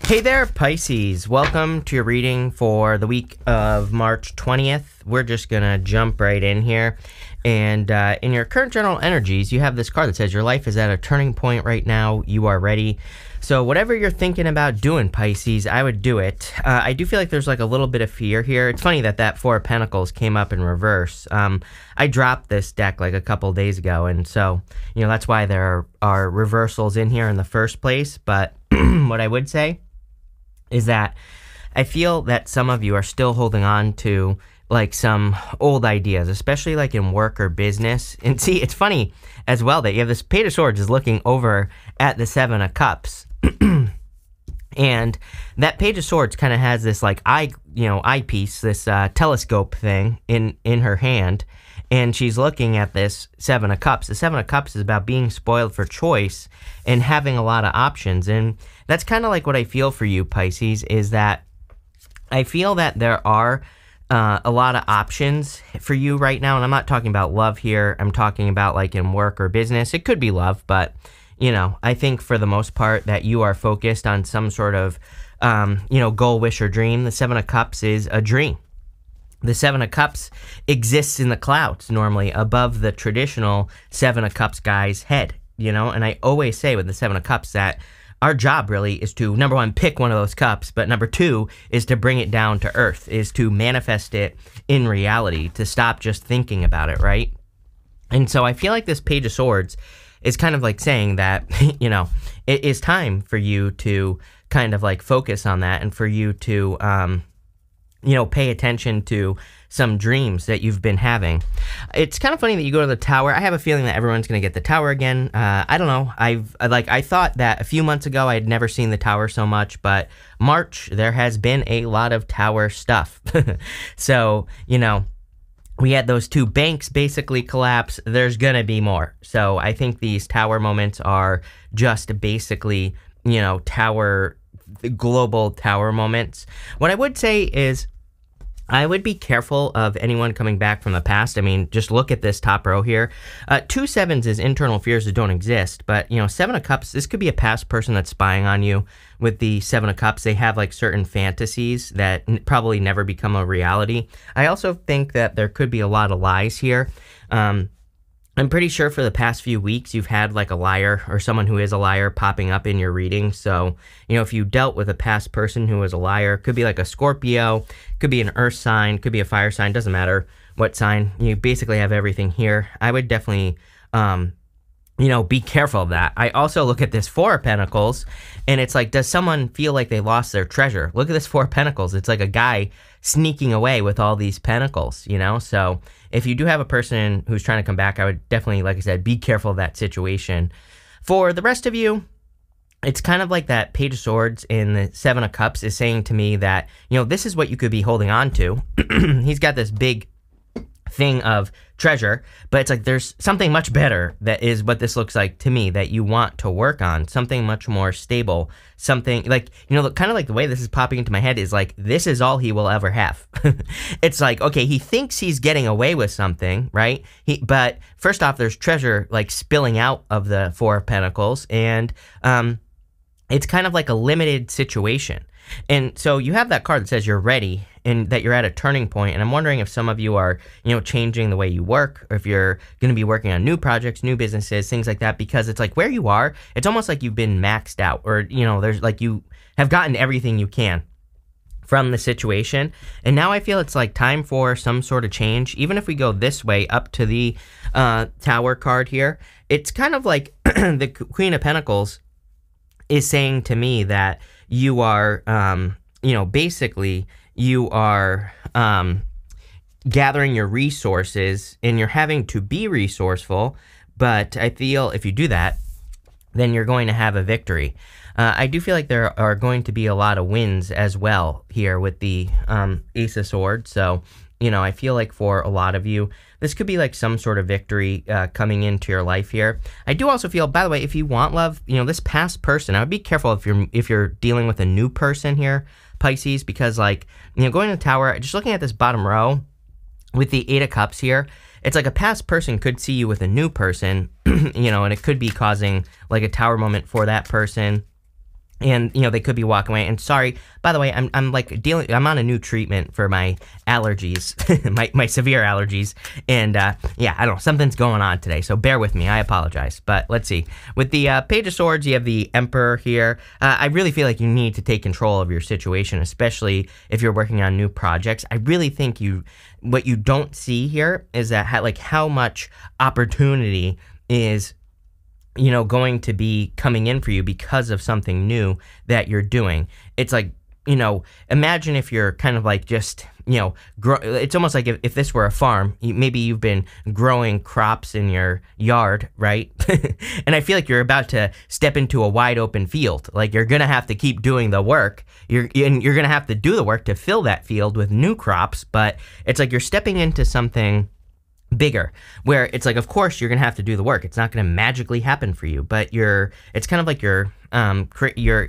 Hey there, Pisces. Welcome to your reading for the week of March 20th. We're just going to jump right in here. And in your current general energies, you have this card that says your life is at a turning point right now. You are ready. So whatever you're thinking about doing, Pisces, I would do it. I do feel like there's like a little bit of fear here. It's funny that that Four of Pentacles came up in reverse. I dropped this deck like a couple days ago. And so, that's why there are reversals in here in the first place. But what I would say is that I feel that some of you are still holding on to like some old ideas, especially like in work or business. And see, it's funny as well that you have this Page of Swords is looking over at the Seven of Cups. And that Page of Swords kind of has this like eyepiece, this telescope thing in her hand. And she's looking at this Seven of Cups. The Seven of Cups is about being spoiled for choice and having a lot of options. And that's kind of like what I feel for you, Pisces, is that I feel that there are a lot of options for you right now. And I'm not talking about love here. I'm talking about like in work or business. It could be love, but, I think for the most part that you are focused on some sort of, goal, wish, or dream. The Seven of Cups is a dream. The Seven of Cups exists in the clouds normally above the traditional Seven of Cups guy's head, and I always say with the Seven of Cups that our job really is to, number one, pick one of those cups, but number two is to bring it down to earth, is to manifest it in reality, to stop just thinking about it, right? And so I feel like this Page of Swords is kind of like saying that, it is time for you to kind of like focus on that and for you to, pay attention to some dreams that you've been having. It's kind of funny that you go to the Tower. I have a feeling that everyone's going to get the Tower again. I don't know. I thought that a few months ago I had never seen the Tower so much, but March, there has been a lot of Tower stuff. So, we had those two banks basically collapse. There's going to be more. So I think these Tower moments are just basically, global Tower moments. What I would say is I would be careful of anyone coming back from the past. I mean, just look at this top row here. 2 sevens is internal fears that don't exist, but, Seven of Cups, this could be a past person that's spying on you. With the Seven of Cups, they have like certain fantasies that probably never become a reality. I also think that there could be a lot of lies here. I'm pretty sure for the past few weeks you've had like a liar or someone who is a liar popping up in your reading. So, if you dealt with a past person who was a liar, could be like a Scorpio, could be an earth sign, could be a fire sign, doesn't matter what sign. You basically have everything here. I would definitely, be careful of that. I also look at this Four of Pentacles and it's like, does someone feel like they lost their treasure? Look at this Four of Pentacles. It's like a guy sneaking away with all these pentacles, So if you do have a person who's trying to come back, I would definitely, like I said, be careful of that situation. For the rest of you, it's kind of like that Page of Swords in the Seven of Cups is saying to me that, this is what you could be holding on to. He's got this big thing of treasure, but it's like there's something much better that is what this looks like to me that you want to work on, something much more stable, something like, kind of like the way this is popping into my head is like, this is all he will ever have. It's like, okay, he thinks he's getting away with something, right? But first off, there's treasure like spilling out of the Four of Pentacles, and it's kind of like a limited situation. And so you have that card that says you're ready and that you're at a turning point. And I'm wondering if some of you are, changing the way you work, or if you're going to be working on new projects, new businesses, things like that, because it's like where you are, it's almost like you've been maxed out, or, there's like you have gotten everything you can from the situation. And now I feel it's like time for some sort of change. Even if we go this way up to the Tower card here, it's kind of like the Queen of Pentacles is saying to me that you are, basically you are gathering your resources and you're having to be resourceful. But I feel if you do that, then you're going to have a victory. I do feel like there are going to be a lot of wins as well here with the Ace of Swords. So, I feel like for a lot of you, this could be like some sort of victory coming into your life here. I do also feel, by the way, if you want love, this past person, I would be careful if you're dealing with a new person here, Pisces, because like, going to the Tower, just looking at this bottom row with the Eight of Cups here, it's like a past person could see you with a new person, and it could be causing like a Tower moment for that person. and they could be walking away. And sorry, by the way, I'm like I'm on a new treatment for my allergies, my severe allergies, and yeah, I don't know, something's going on today, so bear with me. I apologize. But let's see. With the Page of Swords, you have the Emperor here. I really feel like you need to take control of your situation, especially if you're working on new projects. I really think what you don't see here is that how much opportunity is going to be coming in for you because of something new that you're doing. It's like, imagine if you're kind of like just, it's almost like if this were a farm, maybe you've been growing crops in your yard, right? And I feel like you're about to step into a wide open field. Like you're going to have to keep doing the work. You're going to have to do the work to fill that field with new crops, but it's like you're stepping into something bigger, where it's like, of course you're gonna have to do the work. It's not gonna magically happen for you, but it's kind of like you're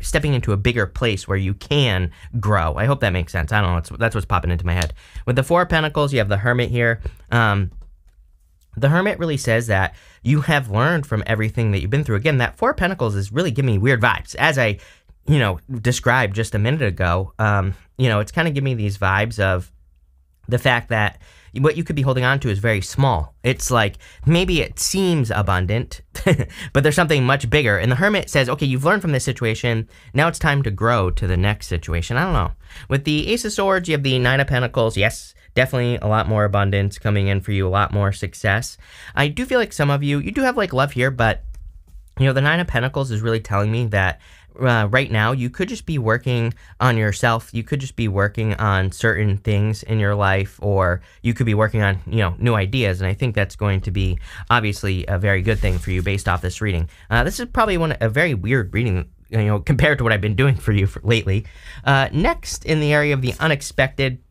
stepping into a bigger place where you can grow. I hope that makes sense. I don't know, that's what's popping into my head. With the Four of Pentacles, you have the Hermit here. The Hermit really says that you have learned from everything that you've been through. Again, that Four of Pentacles is really giving me weird vibes, as I described just a minute ago. It's kind of giving me these vibes of the fact that what you could be holding on to is very small. It's like, maybe it seems abundant, but there's something much bigger. And the Hermit says, okay, you've learned from this situation. Now it's time to grow to the next situation. I don't know. With the Ace of Swords, you have the Nine of Pentacles. Yes, definitely a lot more abundance coming in for you, a lot more success. I do feel like some of you do have like love here, but the Nine of Pentacles is really telling me that right now you could just be working on yourself. You could just be working on certain things in your life, or you could be working on new ideas, and I think that's going to be obviously a very good thing for you based off this reading. This is probably a very weird reading compared to what I've been doing for you lately. Next, in the area of the unexpected,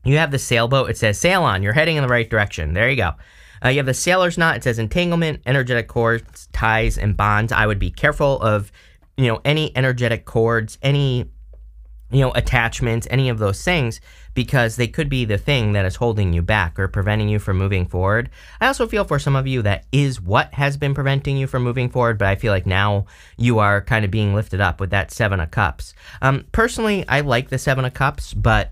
you have the Sailboat. It says sail on, you're heading in the right direction. There you go. You have the Sailor's Knot. It says entanglement, energetic cords, ties, and bonds. I would be careful of any energetic cords, any attachments, any of those things, because they could be the thing that is holding you back or preventing you from moving forward. I also feel for some of you that is what has been preventing you from moving forward, but I feel like now you are kind of being lifted up with that Seven of Cups. Personally, I like the Seven of Cups, but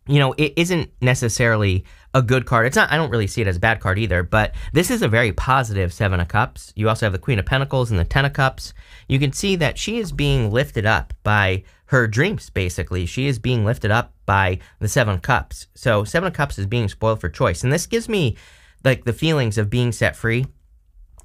it isn't necessarily a good card. It's not, I don't really see it as a bad card either, but this is a very positive Seven of Cups. You also have the Queen of Pentacles and the Ten of Cups. You can see that she is being lifted up by her dreams, basically. She is being lifted up by the Seven of Cups. So Seven of Cups is being spoiled for choice. And this gives me like the feelings of being set free.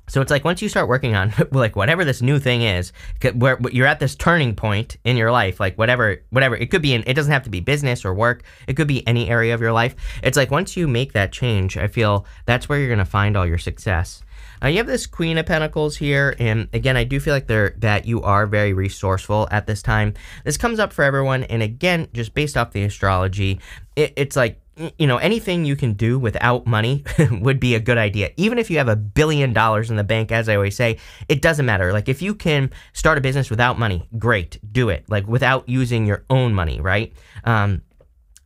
So it's like once you start working on like whatever this new thing is, where you're at this turning point in your life, like whatever it could be, it doesn't have to be business or work. It could be any area of your life. It's like once you make that change, I feel that's where you're going to find all your success. You have this Queen of Pentacles here, and again, I do feel like that you are very resourceful at this time. This comes up for everyone, and again, just based off the astrology, it's like, anything you can do without money would be a good idea. Even if you have $1 billion in the bank, as I always say, it doesn't matter. Like if you can start a business without money, great, do it. Like without using your own money, right?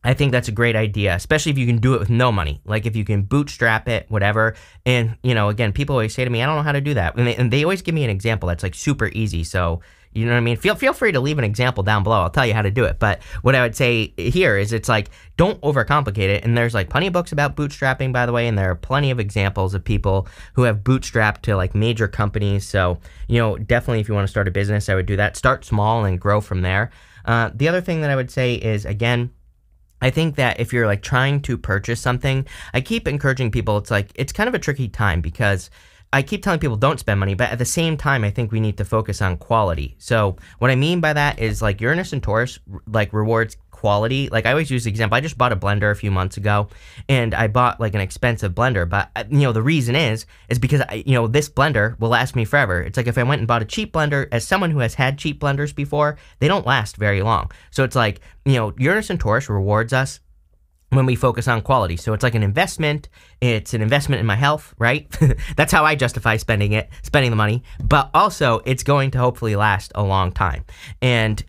I think that's a great idea, especially if you can do it with no money. Like if you can bootstrap it, whatever. And, again, people always say to me, I don't know how to do that. And they always give me an example that's like super easy. So, you know what I mean? Feel free to leave an example down below. I'll tell you how to do it. But what I would say here is it's like, don't overcomplicate it. And there's like plenty of books about bootstrapping, by the way. And there are plenty of examples of people who have bootstrapped to like major companies. So, definitely if you want to start a business, I would do that. Start small and grow from there. The other thing that I would say is, again, I think that if you're like trying to purchase something, I keep encouraging people, it's kind of a tricky time because I keep telling people don't spend money, but at the same time, I think we need to focus on quality. So what I mean by that is like Uranus and Taurus like rewards quality. Like I always use the example, I just bought a blender a few months ago and I bought like an expensive blender, but the reason is because this blender will last me forever. It's like if I went and bought a cheap blender, as someone who has had cheap blenders before, they don't last very long. So it's like, Uranus and Taurus rewards us when we focus on quality. So it's like an investment. It's an investment in my health, right? That's how I justify spending the money. But also, it's going to hopefully last a long time. And,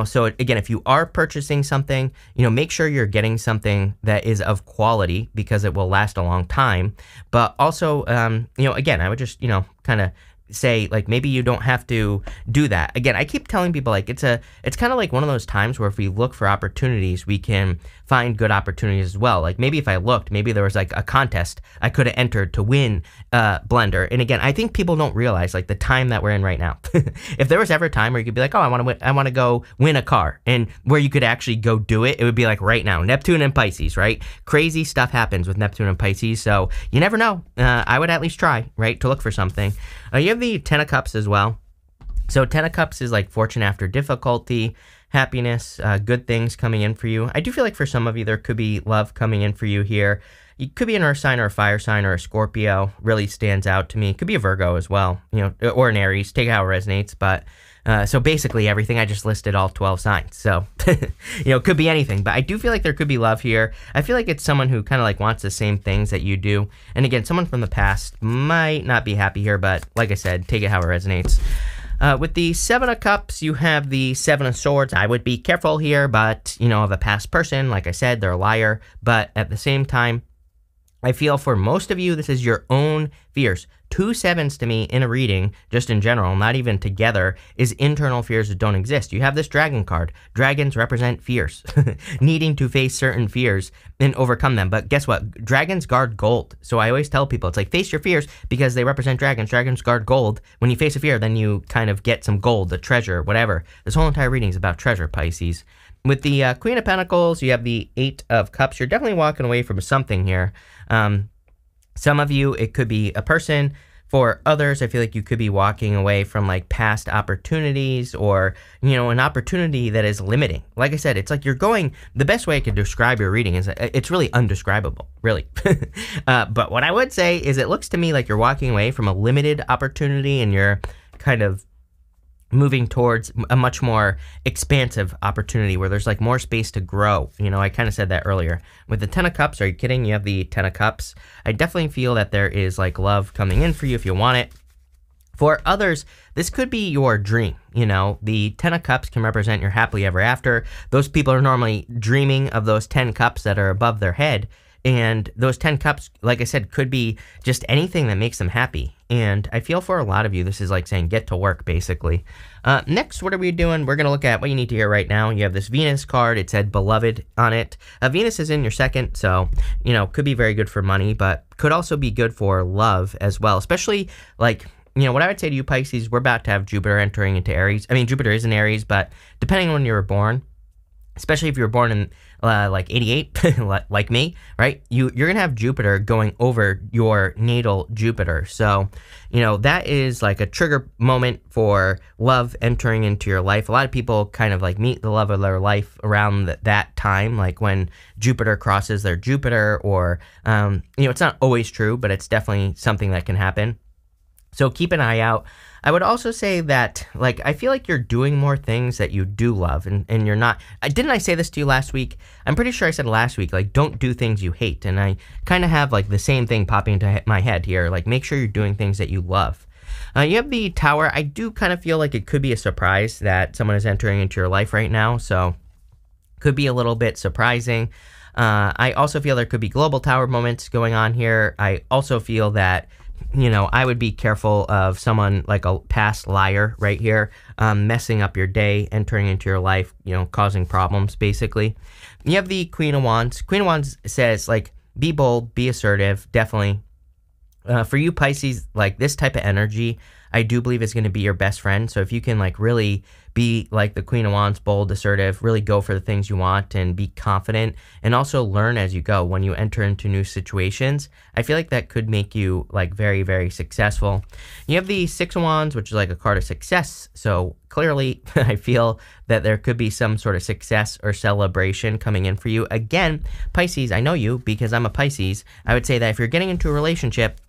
so again, if you are purchasing something, make sure you're getting something that is of quality because it will last a long time. But also, again, I would just, kind of say like maybe you don't have to do that. Again, I keep telling people like it's kind of like one of those times where if we look for opportunities, we can find good opportunities as well. Like maybe if I looked, maybe there was like a contest I could have entered to win a blender. And again, I think people don't realize like the time that we're in right now. If there was ever a time where you could be like, oh, I want to go win a car, and where you could actually go do it, it would be like right now. Neptune and Pisces, right? Crazy stuff happens with Neptune and Pisces, so you never know. I would at least try, right, to look for something. You have the Ten of Cups as well. So Ten of Cups is like fortune after difficulty, happiness, good things coming in for you. I do feel like for some of you, there could be love coming in for you here. You could be an earth sign or a fire sign or a Scorpio, really stands out to me. It could be a Virgo as well, or an Aries, take it how it resonates. But so basically everything I just listed, all 12 signs. So, it could be anything, but I do feel like there could be love here. I feel like it's someone who kind of like wants the same things that you do. And again, someone from the past might not be happy here, but like I said, take it how it resonates. With the Seven of Cups, you have the Seven of Swords. I would be careful here, but, of a past person, like I said, they're a liar. But at the same time, I feel for most of you, this is your own fears. 2 sevens to me in a reading, just in general, not even together, is internal fears that don't exist. You have this dragon card. Dragons represent fears, needing to face certain fears and overcome them. But guess what? Dragons guard gold. So I always tell people, it's like face your fears because they represent dragons. Dragons guard gold. When you face a fear, then you kind of get some gold, a treasure, whatever. This whole entire reading is about treasure, Pisces. With the Queen of Pentacles, you have the Eight of Cups. You're definitely walking away from something here. Some of you, it could be a person. For others, I feel like you could be walking away from like past opportunities or, an opportunity that is limiting. Like I said, it's like you're going, the best way I could describe your reading is it's really undescribable, really. But what I would say is it looks to me like you're walking away from a limited opportunity and you're kind of moving towards a much more expansive opportunity where there's like more space to grow. I kind of said that earlier. With the Ten of Cups, are you kidding? You have the Ten of Cups. I definitely feel that there is like love coming in for you if you want it. For others, this could be your dream. The Ten of Cups can represent your happily ever after. Those people are normally dreaming of those 10 cups that are above their head. And those 10 cups, like I said, could be just anything that makes them happy. And I feel for a lot of you, this is like saying get to work, basically. Next, what are we doing? We're going to look at what you need to hear right now. You have this Venus card. It said beloved on it. Venus is in your second, so, could be very good for money, but could also be good for love as well. Especially, like, what I would say to you, Pisces, we're about to have Jupiter entering into Aries. I mean, Jupiter is in Aries, but depending on when you were born, especially if you were born in like 88, like me, right? You're going to have Jupiter going over your natal Jupiter. So, that is like a trigger moment for love entering into your life. A lot of people kind of like meet the love of their life around that time, like when Jupiter crosses their Jupiter or, it's not always true, but it's definitely something that can happen. So keep an eye out. I would also say that, like, I feel like you're doing more things that you do love, and you're not. Didn't I say this to you last week? I'm pretty sure I said last week, like, don't do things you hate. And I kind of have, like, the same thing popping into my head here. Like, make sure you're doing things that you love. You have the Tower. I do kind of feel like it could be a surprise that someone is entering into your life right now. So, could be a little bit surprising. I also feel there could be global Tower moments going on here. I also feel that, I would be careful of someone like a past liar right here, messing up your day, entering into your life, causing problems, basically. You have the Queen of Wands. Queen of Wands says, like, be bold, be assertive, definitely. For you, Pisces, like, this type of energy, I do believe is going to be your best friend. So if you can, like, really be like the Queen of Wands, bold, assertive, really go for the things you want and be confident and also learn as you go when you enter into new situations. I feel like that could make you like very, very successful. You have the Six of Wands, which is like a card of success. So clearly I feel that there could be some sort of success or celebration coming in for you. Again, Pisces, I know you because I'm a Pisces. I would say that if you're getting into a relationship,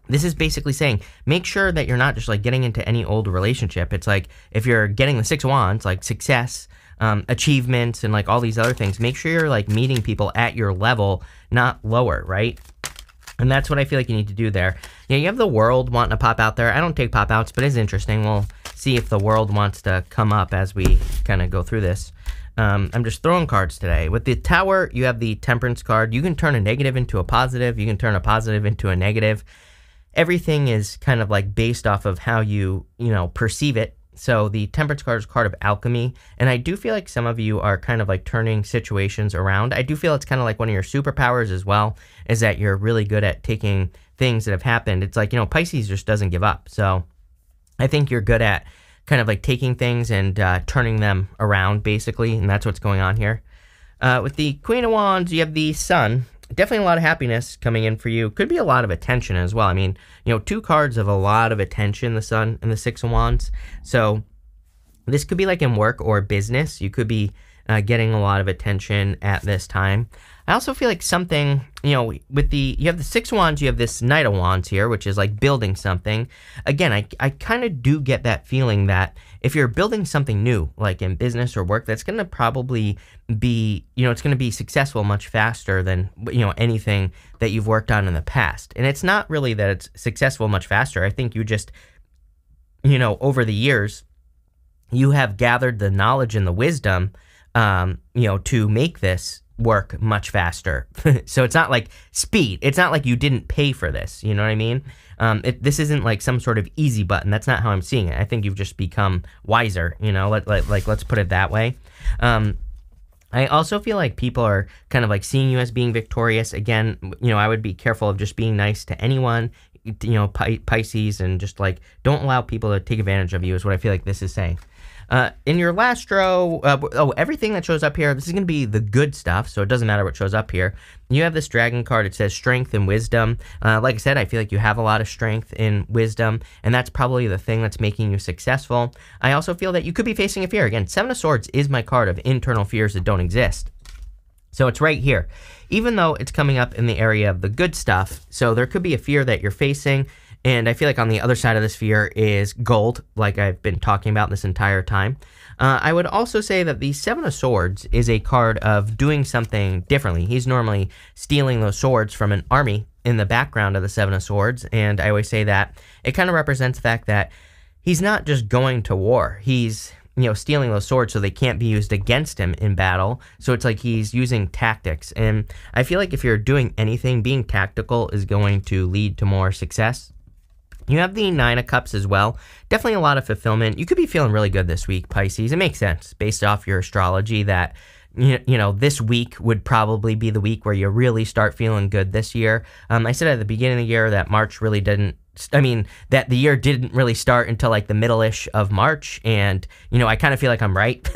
this is basically saying, make sure that you're not just like getting into any old relationship. It's like, if you're getting the Six of Wands, like success, achievements, and like all these other things, make sure you're like meeting people at your level, not lower, right? And that's what I feel like you need to do there. Yeah, you have the World wanting to pop out there. I don't take pop outs, but it's interesting. We'll see if the World wants to come up as we kind of go through this. I'm just throwing cards today. With the Tower, you have the Temperance card. You can turn a negative into a positive. You can turn a positive into a negative. everything is kind of like based off of how you perceive it. So the Temperance card is a card of alchemy, and I do feel like some of you are kind of like turning situations around. I do feel it's kind of like one of your superpowers as well, is that you're really good at taking things that have happened. It's like, Pisces just doesn't give up. So I think you're good at kind of like taking things and turning them around, basically, and that's what's going on here. With the Queen of Wands, you have the Sun. Definitely a lot of happiness coming in for you. Could be a lot of attention as well. I mean, two cards of a lot of attention, the Sun and the Six of Wands. So this could be like in work or business. You could be getting a lot of attention at this time. I also feel like something, with you have the Six of Wands, you have this Knight of Wands here, which is like building something. Again, I kind of do get that feeling that if you're building something new, like in business or work, that's going to probably be, it's going to be successful much faster than, anything that you've worked on in the past. And it's not really that it's successful much faster. I think you just, over the years, you have gathered the knowledge and the wisdom, to make this work much faster. So it's not like speed. It's not like you didn't pay for this. You know what I mean? This isn't like some sort of easy button. That's not how I'm seeing it. I think you've just become wiser, let's put it that way. I also feel like people are kind of like seeing you as being victorious. Again, I would be careful of just being nice to anyone, Pisces, and just like don't allow people to take advantage of you is what I feel like this is saying. In your last row, everything that shows up here, this is going to be the good stuff, so it doesn't matter what shows up here. You have this dragon card. It says strength and wisdom. Like I said, I feel like you have a lot of strength and wisdom, and that's probably the thing that's making you successful. I also feel that you could be facing a fear. Again, Seven of Swords is my card of internal fears that don't exist. So it's right here, even though it's coming up in the area of the good stuff. So there could be a fear that you're facing. And I feel like on the other side of this fear is gold, like I've been talking about this entire time. I would also say that the Seven of Swords is a card of doing something differently. He's normally stealing those swords from an army in the background of the Seven of Swords. And I always say that it kind of represents the fact that he's not just going to war. He's, stealing those swords so they can't be used against him in battle. So it's like he's using tactics. And I feel like if you're doing anything, being tactical is going to lead to more success. You have the Nine of Cups as well. Definitely a lot of fulfillment. You could be feeling really good this week, Pisces. It makes sense based off your astrology that, this week would probably be the week where you really start feeling good this year. I said at the beginning of the year that March really that the year didn't really start until like the middle-ish of March. And, I kind of feel like I'm right.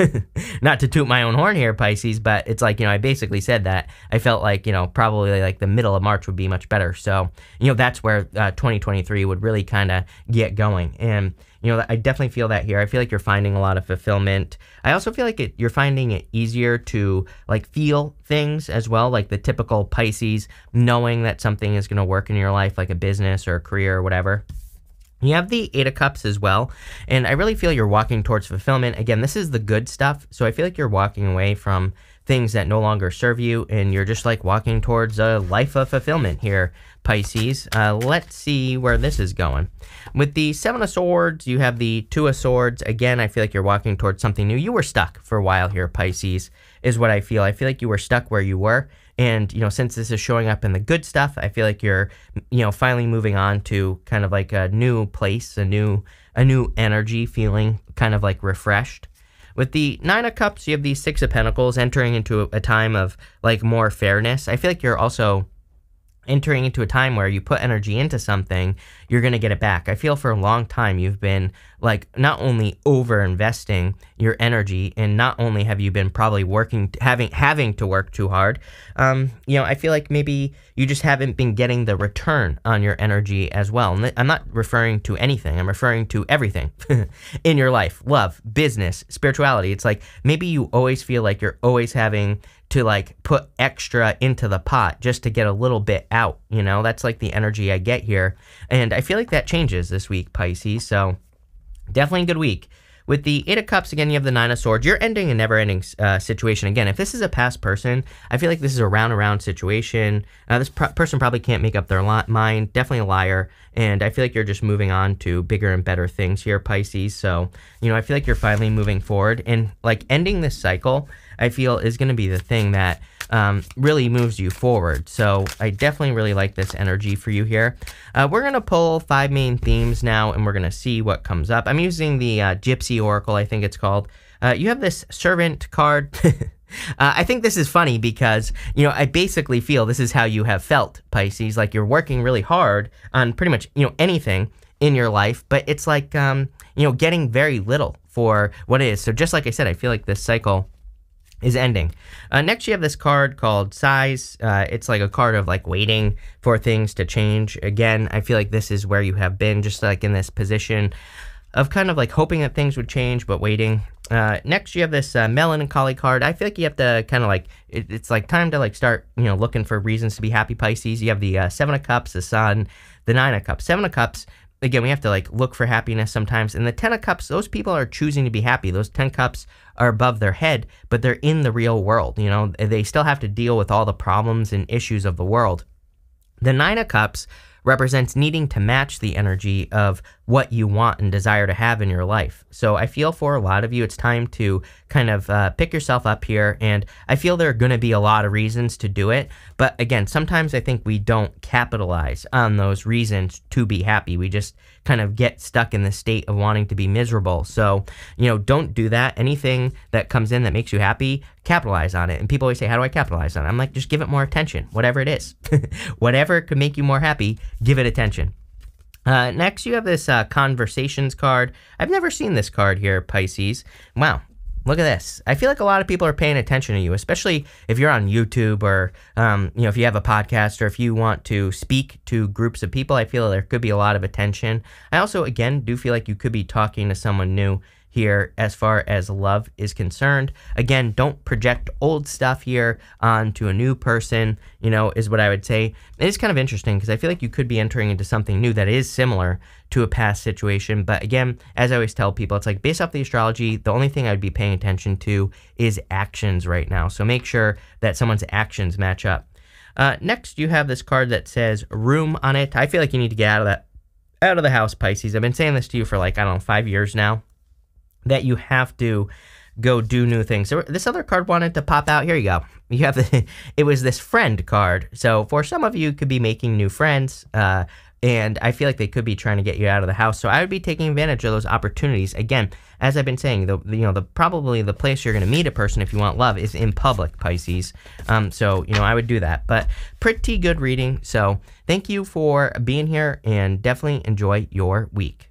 Not to toot my own horn here, Pisces, but it's like, I basically said that I felt like, probably like the middle of March would be much better. So, that's where 2023 would really kind of get going. And, I definitely feel that here. I feel like you're finding a lot of fulfillment. I also feel like you're finding it easier to like feel things as well, like the typical Pisces, knowing that something is going to work in your life, like a business or a career or whatever. You have the Eight of Cups as well, and I really feel you're walking towards fulfillment. Again, this is the good stuff, so I feel like you're walking away from things that no longer serve you, and you're just like walking towards a life of fulfillment here, Pisces. Let's see where this is going. With the Seven of Swords, you have the Two of Swords. Again, I feel like you're walking towards something new. You were stuck for a while here, Pisces, is what I feel. I feel like you were stuck where you were. And, since this is showing up in the good stuff, I feel like you're, finally moving on to kind of like a new place, a new energy, feeling kind of like refreshed. With the Nine of Cups, you have the Six of Pentacles, entering into a time of like more fairness. I feel like you're also entering into a time where you put energy into something, you're going to get it back. I feel for a long time you've been like not only over investing your energy, and not only have you been probably working, having to work too hard, I feel like maybe you just haven't been getting the return on your energy as well. And I'm not referring to anything. I'm referring to everything in your life, love, business, spirituality. It's like maybe you always feel like you're always having to like put extra into the pot just to get a little bit out, that's like the energy I get here. And I feel like that changes this week, Pisces. So definitely a good week. With the Eight of Cups, again, you have the Nine of Swords. You're ending a never-ending situation. Again, if this is a past person, I feel like this is a round-around situation. This person probably can't make up their mind. Definitely a liar. And I feel like you're just moving on to bigger and better things here, Pisces. So, I feel like you're finally moving forward. And, like, ending this cycle, I feel, is going to be the thing that really moves you forward. So I definitely really like this energy for you here. We're going to pull 5 main themes now, and we're going to see what comes up. I'm using the Gypsy Oracle, I think it's called. You have this Servant card. I think this is funny because, I basically feel this is how you have felt, Pisces. Like you're working really hard on pretty much, anything in your life, but it's like, getting very little for what it is. So just like I said, I feel like this cycle is ending. Next, you have this card called Size. It's like a card of like waiting for things to change. Again, I feel like this is where you have been, just like in this position of kind of like hoping that things would change, but waiting. Next, you have this Melancholy card. I feel like you have to kind of like, it's like time to like start, looking for reasons to be happy, Pisces. You have the 7 of Cups, the Sun, the 9 of Cups. 7 of Cups, again, we have to like look for happiness sometimes. And the 10 of Cups, those people are choosing to be happy. Those 10 Cups are above their head, but they're in the real world. They still have to deal with all the problems and issues of the world. The 9 of Cups represents needing to match the energy of what you want and desire to have in your life. So I feel for a lot of you, it's time to kind of pick yourself up here, and I feel there are going to be a lot of reasons to do it. But again, sometimes I think we don't capitalize on those reasons to be happy. We just kind of get stuck in the state of wanting to be miserable. So, don't do that. Anything that comes in that makes you happy, capitalize on it. And people always say, how do I capitalize on it? I'm like, just give it more attention, whatever it is. Whatever could make you more happy, give it attention. Next, you have this Conversations card. I've never seen this card here, Pisces. Wow. Look at this. I feel like a lot of people are paying attention to you, especially if you're on YouTube or, if you have a podcast or if you want to speak to groups of people. I feel there could be a lot of attention. I also, again, do feel like you could be talking to someone new here as far as love is concerned. Again, don't project old stuff here onto a new person, is what I would say. It is kind of interesting because I feel like you could be entering into something new that is similar to a past situation. But again, as I always tell people, it's like based off the astrology, the only thing I would be paying attention to is actions right now. So make sure that someone's actions match up. Next, you have this card that says Room on it. I feel like you need to get out of the house, Pisces. I've been saying this to you for 5 years now, that you have to go do new things. So this other card wanted to pop out. Here you go. You have it was this Friend card. So for some of you, could be making new friends, and I feel like they could be trying to get you out of the house. So I would be taking advantage of those opportunities. Again, as I've been saying, probably the place you're going to meet a person if you want love is in public, Pisces. So I would do that. But pretty good reading. So thank you for being here, and definitely enjoy your week.